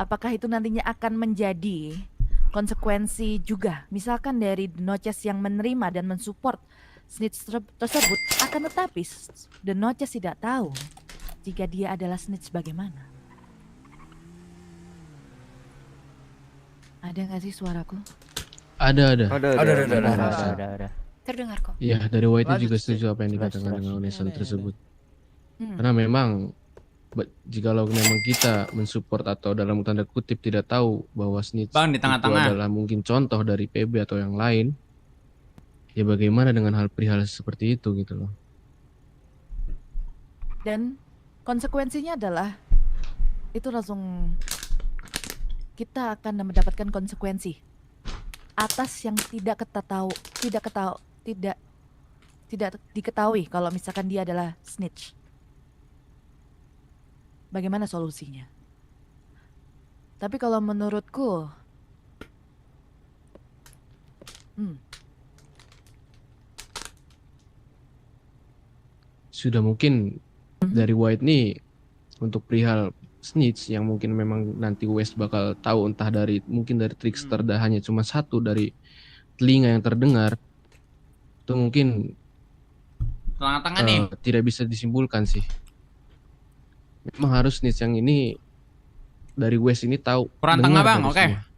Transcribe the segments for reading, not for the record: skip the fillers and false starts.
apakah itu nantinya akan menjadi konsekuensi juga? Misalkan dari The Notches yang menerima dan mensupport snitch tersebut, akan tetapi The Notches tidak tahu jika dia adalah snitch bagaimana? Ada nggak sih suaraku? Ada. Ada. Terdengar kok. Iya, dari White Lanjut, juga setuju apa yang Jelas, dikatakan jelas. dengan Onesan tersebut. Hmm. Karena memang jikalau memang kita mensupport atau dalam tanda kutip tidak tahu bahwa snitch Bang, di itu tengah-tengah. adalah mungkin contoh dari PB atau yang lain, ya bagaimana dengan hal perihal seperti itu gitu loh. Dan konsekuensinya adalah itu langsung kita akan mendapatkan konsekuensi atas yang tidak diketahui kalau misalkan dia adalah snitch. Bagaimana solusinya? Tapi kalau menurutku, Sudah mungkin dari White nih untuk perihal snitch yang mungkin memang nanti West bakal tahu entah dari mungkin dari trickster dan hanya cuma satu dari telinga yang terdengar, itu mungkin Tengah-tengah nih. tidak bisa disimpulkan sih. Memang harus snitch yang ini dari West ini tahu Peran dengar tengah, Bang, dari oke. semua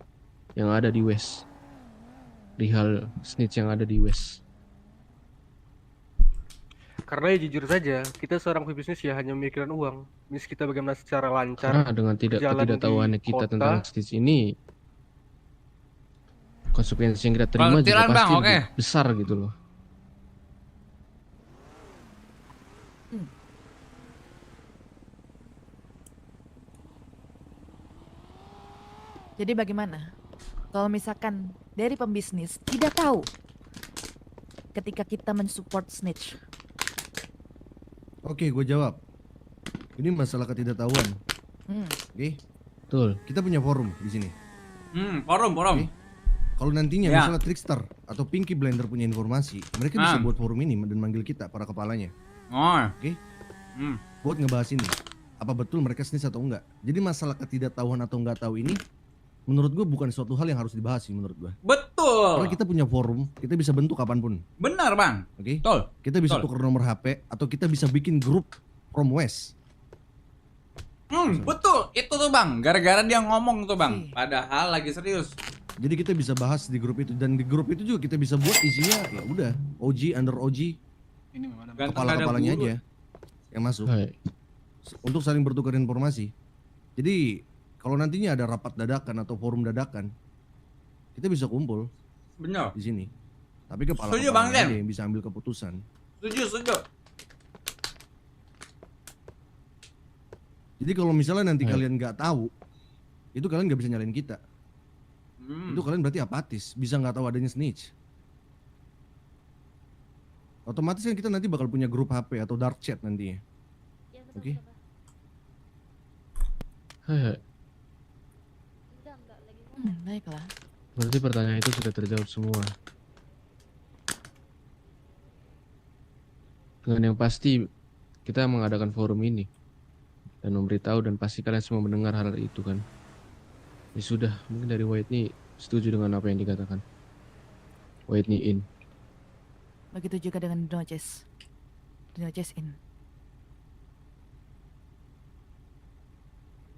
yang ada di West, perihal snitch yang ada di West. Karena ya jujur saja, kita seorang pebisnis ya hanya memikirkan uang. Bisnis kita bagaimana secara lancar. Karena dengan berjalan ketidaktahuan di kita kota. tentang snitch ini, konsekuensi yang kita terima juga Tiran, Bang, pasti oke. lebih besar gitu loh. jadi bagaimana kalau misalkan dari pembisnis tidak tahu ketika kita mensupport snitch? Oke, gue jawab. Ini masalah ketidaktahuan. Oke, Betul. kita punya forum di sini. Forum. Oke. Kalau nantinya Ya. misalnya Trickster atau Pinky Blender punya informasi, mereka bisa buat forum ini dan manggil kita para kepalanya Oh. Oke. Hmm. buat ngebahas ini. Apa betul mereka snitch atau enggak? Jadi masalah ketidaktahuan atau enggak tahu ini, menurut gue bukan suatu hal yang harus dibahas sih menurut gue. Betul. Karena kita punya forum, kita bisa bentuk kapanpun. Benar, Bang. Oke. Betul. Kita bisa Betul. tukar nomor HP atau kita bisa bikin grup from West. Betul. Itu tuh, Bang. Gara-gara dia ngomong tuh, Bang. Sih. Padahal lagi serius. Jadi kita bisa bahas di grup itu, dan di grup itu juga kita bisa buat isinya ya udah OG under OG, kepala-kepalanya aja yang masuk Hai. untuk saling bertukar informasi. Jadi kalau nantinya ada rapat dadakan atau forum dadakan, kita bisa kumpul Benar. di sini. Tapi Setuju, Bang kepala-kepalanya Den. aja yang bisa ambil keputusan. Setuju. Jadi kalau misalnya nanti Hai. kalian nggak tahu, itu kalian nggak bisa nyalain kita. Itu kalian berarti apatis, bisa nggak tahu adanya snitch. Otomatis kan kita nanti bakal punya grup HP atau dark chat nantinya. Oke. Hai. Baiklah. Berarti pertanyaan itu sudah terjawab semua. Dengan yang pasti kita mengadakan forum ini dan memberitahu, dan pasti kalian semua mendengar hal itu kan. Ya sudah, mungkin dari White nih setuju dengan apa yang dikatakan. White nih in. Begitu juga dengan The Notches. The Notches in.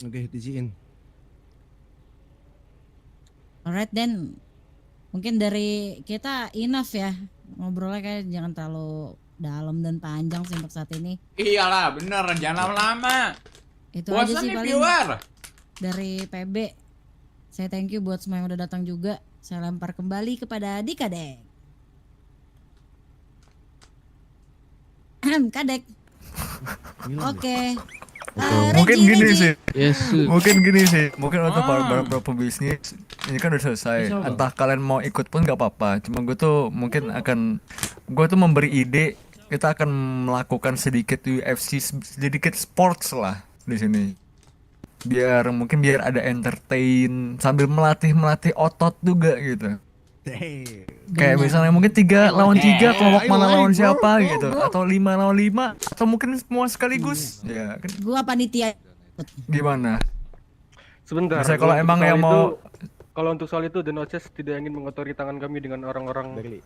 Oke, TC-in. Alright, then mungkin dari kita enough ya, ngobrolnya kayak jangan terlalu dalam dan panjang sih untuk saat ini. Iyalah, bener. Jangan lama-lama. Itu aja Bosan sih nih paling viewer. dari PB. Saya thank you buat semua yang udah datang juga. Saya lempar kembali kepada Kadek. Kadek. Oke. Mungkin gini sih. Yes. Mungkin gini sih. Mungkin untuk para pebisnis ini kan udah selesai. Entah kalian mau ikut pun gak apa-apa. Cuma gue tuh mungkin akan memberi ide. Kita akan melakukan sedikit UFC, sedikit sports lah di sini. Biar ada entertain sambil melatih otot juga gitu. Kayak misalnya mungkin 3 lawan 3, kelompok mana lawan siapa gitu, atau 5 lawan 5, atau mungkin semua sekaligus. Ya, kan Gua panitia. gimana? Sebentar. Misalnya kalau untuk emang soal yang itu- mau- Kalau untuk soal itu, The Notches tidak ingin mengotori tangan kami dengan orang-orang seperti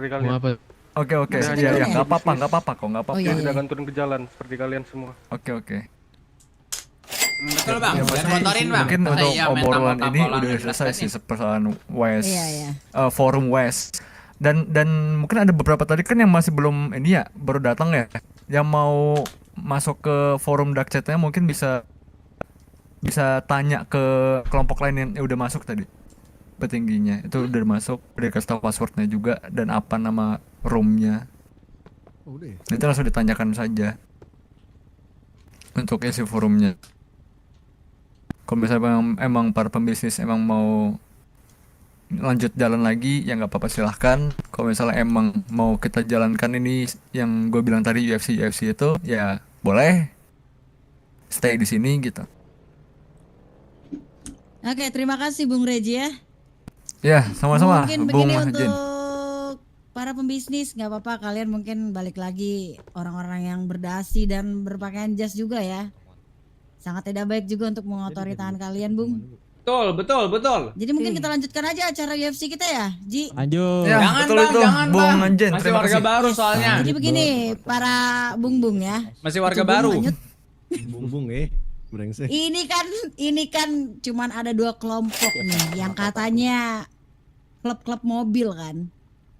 Mau kalian. apa? Oke, Maksudnya iya, gimana iya, ya? nggak apa-apa kok, nggak apa-apa. Oh, iya. Yang tidak akan turun ke jalan seperti kalian semua. Oke. Betul bang, Ya, jangan maksudnya kotorin bang. mungkin Masa untuk iya minta obrolan ini Coca-Cola udah nggak selesai jelas sih nih. persoalan West, Iya. forum West. Dan mungkin ada beberapa tadi kan yang masih belum ini ya, baru datang ya, yang mau masuk ke forum dark chatnya mungkin bisa tanya ke kelompok lain yang udah masuk tadi. Petingginya itu udah masuk, udah kasih tahu passwordnya juga dan apa nama roomnya. Oh, udah ya? Itu langsung ditanyakan saja untuk isi forumnya. Kalau misalnya emang para pembisnis emang mau lanjut jalan lagi, ya nggak apa-apa silahkan. Kalau misalnya emang mau kita jalankan ini yang gue bilang tadi UFC itu, ya boleh stay di sini gitu. Oke, terima kasih Bung Reji ya. Ya, sama-sama, Mungkin Bung begini Jin. untuk para pembisnis, nggak apa-apa kalian mungkin balik lagi orang-orang yang berdasi dan berpakaian jas juga ya. Sangat tidak baik juga untuk mengotori tangan kalian, Bung. Betul. Jadi mungkin kita lanjutkan aja acara UFC kita ya, Ji. Lanjut. Ya, Jangan betul bang, itu, jangan Bung bang. Anjen. Masih Terima warga kasih. baru soalnya. Jadi begini, para bung-bung ya. Masih warga Itu Bung baru. Manyut, Bung brengsek. Ini kan cuman ada 2 kelompok nih yang katanya klub-klub mobil kan.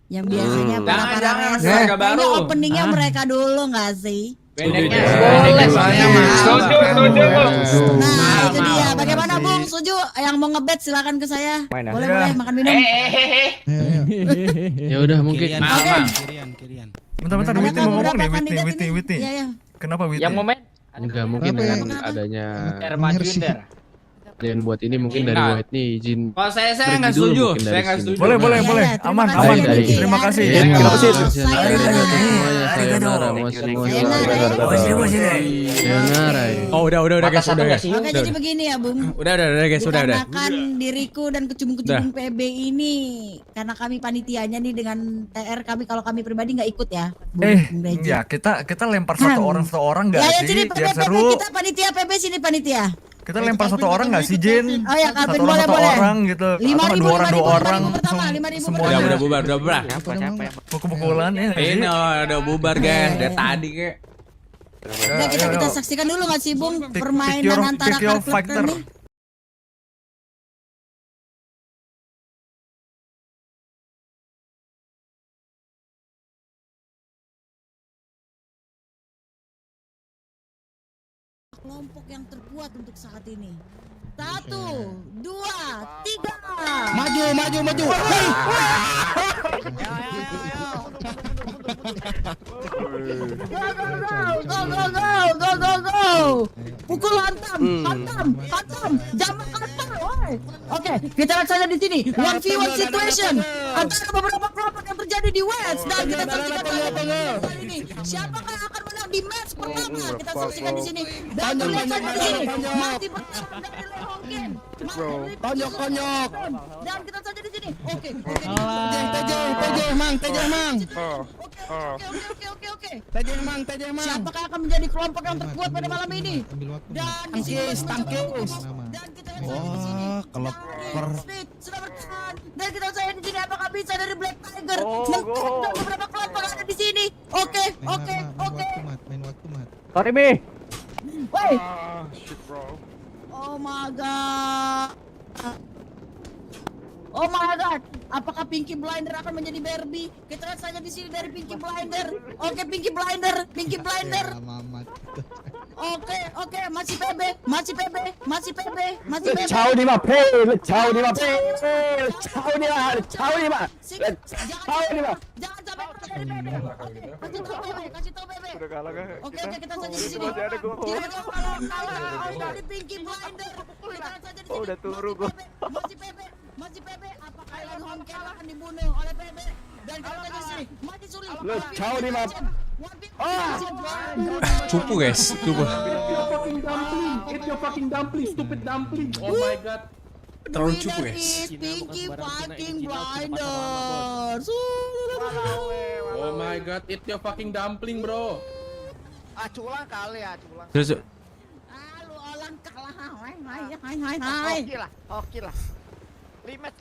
Yang biasanya para Jangan, racer. warga baru. Kayaknya openingnya mereka dulu nggak sih? Pendeknya Boleh, boleh soalnya mahal. Nah, itu Mahal. dia. Bagaimana Bung? Setuju? Yang mau ngebet silakan ke saya. Main Boleh, aja. boleh makan minum. Ya udah mungkin. Mahal bang. Bentar, Ada Witi nggak mau ngomong beberapa nih, kandidat ini? Witi. Iya, iya. Kenapa Witi? Yang momen Enggak mungkin Kenapa dengan ya? adanya Ermajunder. dan buat ini mungkin dari Enggak. White nih izin. Kalau saya Pergi nggak dulu setuju. mungkin dari Saya nggak sini. setuju. Boleh, Iya, boleh. iya, Aman, terima aman. kasih ya, Diki, Terima ya. kasih. Terima Terima kasih. kasih. Semuanya Sayonara. sayonara. Oh, udah guys, udah guys. Oke, jadi begini ya, Bung. Udah guys, udah. Dikarenakan diriku dan kecubung-kecubung PB ini, karena kami panitianya nih dengan TR kami, kalau kami pribadi nggak ikut ya, Bung Reji. Ya kita lempar satu orang nggak Ya, ya, sih sini biar PB, seru. kita panitia PB sini panitia. Kita lempar satu orang nggak sih Jin? Oh ya, Kalvin, Satu orang boleh. orang gitu. 5.000, Atau dua orang 5.000 pertama, 5.000 semuanya Udah bubar. pukul-pukulan ya. nggak sih? Ini udah bubar guys. Dari tadi kek. Udah, kita saksikan dulu nggak sih, Bung, Pick permainan your- antara pick your klub-klub fighter. ini? Kelompok yang terkuat untuk saat ini. 1, 2, 3. Maju. Go. Pukul hantam. Jamak hantam. Woi. Oke, kita lihat saja di sini. 1v1 situation antara beberapa kelompok yang terjadi di West, dan kita saksikan kali ini. Siapakah yang akan menang di match pertama? Kita saksikan di sini. Dan kita lihat saja di sini. Mati pertama dari Lehongkin. Konyok. Dan kita saja di sini. Oke. Tejeng, Mang. Oke. Tejeng, Mang. Siapakah yang akan menjadi kelompok yang terkuat pada malam ini? Dan di sini Tangkis. Dan kita lihat saja di sini. Wah, keloper. Smith sudah bertahan. Dan kita lihat di sini apakah bisa dari Black Tiger menang beberapa kelompok yang ada di sini. Oke. Sorry, Mi. Woi. Oh my god. Apakah Pinky Blinder akan menjadi Barbie? Kita lihat saja di sini dari Pinky Blinder. Oke, Pinky Blinder. Oke, masih PB. Ciao di ma, ciao di ma. Jangan sampai kalah dari PB. Kasih tahu PB. Oke, kita saja di sini. Tidak tahu kalau dari Pinky Blinder. Kita lihat saja di sini. Udah turu gua. Masih PB. Apakah Elan Hongkel akan dibunuh oleh PB? Dan kita saja di sini. Mati sulit. Ciao di ma. Cupu guys, cupu. Terlalu cupu guys. Pinky fucking Blinders. Oh my god, eat your fucking dumpling, bro. Terus Lu orang kalah. Hai. Oke lah. Limet.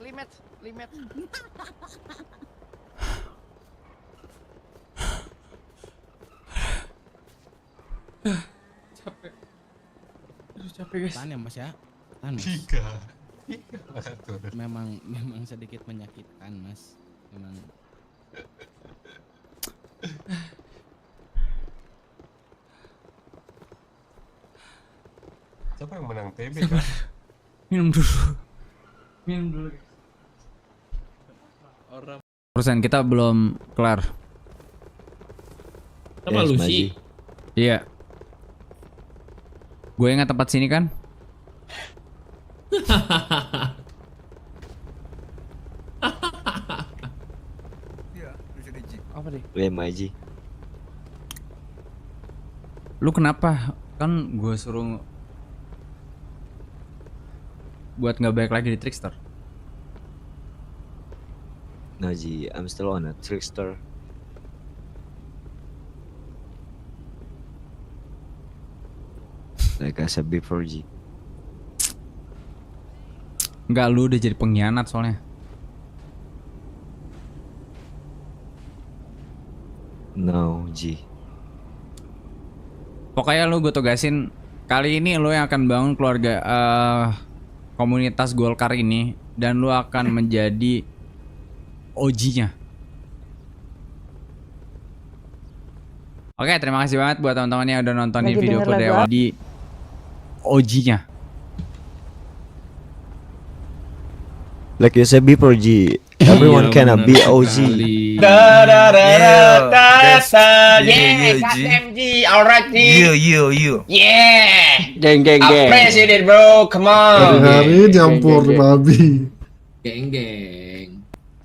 Capek. Aduh capek guys. Tahan ya Mas ya. Tahan Mas. Memang sedikit menyakitkan Mas. Memang. Siapa yang menang TB kan? Minum dulu. Guys. Orang Persen kita belum kelar. sama Lucy. Iya. Gue ingat tempat sini kan? Iya, di sini Ji. Apa deh? Maji. Lu kenapa? Kan gue suruh buat nggak baik lagi di Trickster. No Ji, I'm still on a trickster. Like I said before Ji. Enggak, lu udah jadi pengkhianat soalnya. No Ji. Pokoknya lu gue tugasin kali ini lu yang akan bangun keluarga komunitas Golkar ini dan lu akan menjadi OG-nya. Oke, terima kasih banget buat teman-teman yang udah nontonin Lagi video denger lagu Dewa di OG-nya. Like you said before Ji, everyone cannot be OG. Ji. Alright Ji. You. Yeah. Geng. Appreciate it bro, come on. Hari campur babi. Geng.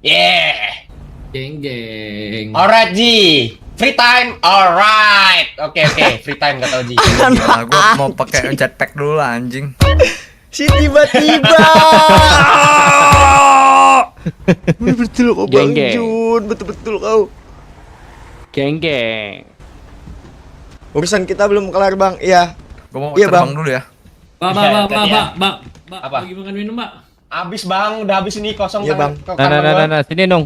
Yeah. Geng. Alright Ji. Free time, alright. Oke, free time gak tau Ji. Nah, gue mau pakai jetpack dulu lah, anjing. Si tiba-tiba. Betul kau Bang Jun, betul kau. Geng. Urusan kita belum kelar Bang, iya. Gue mau Iya, terbang Bang. dulu ya. Mbak. Apa? Lagi makan minum, Mbak. Abis Bang, udah habis ini kosong. Iya, Bang. Nah, Sini, Nung.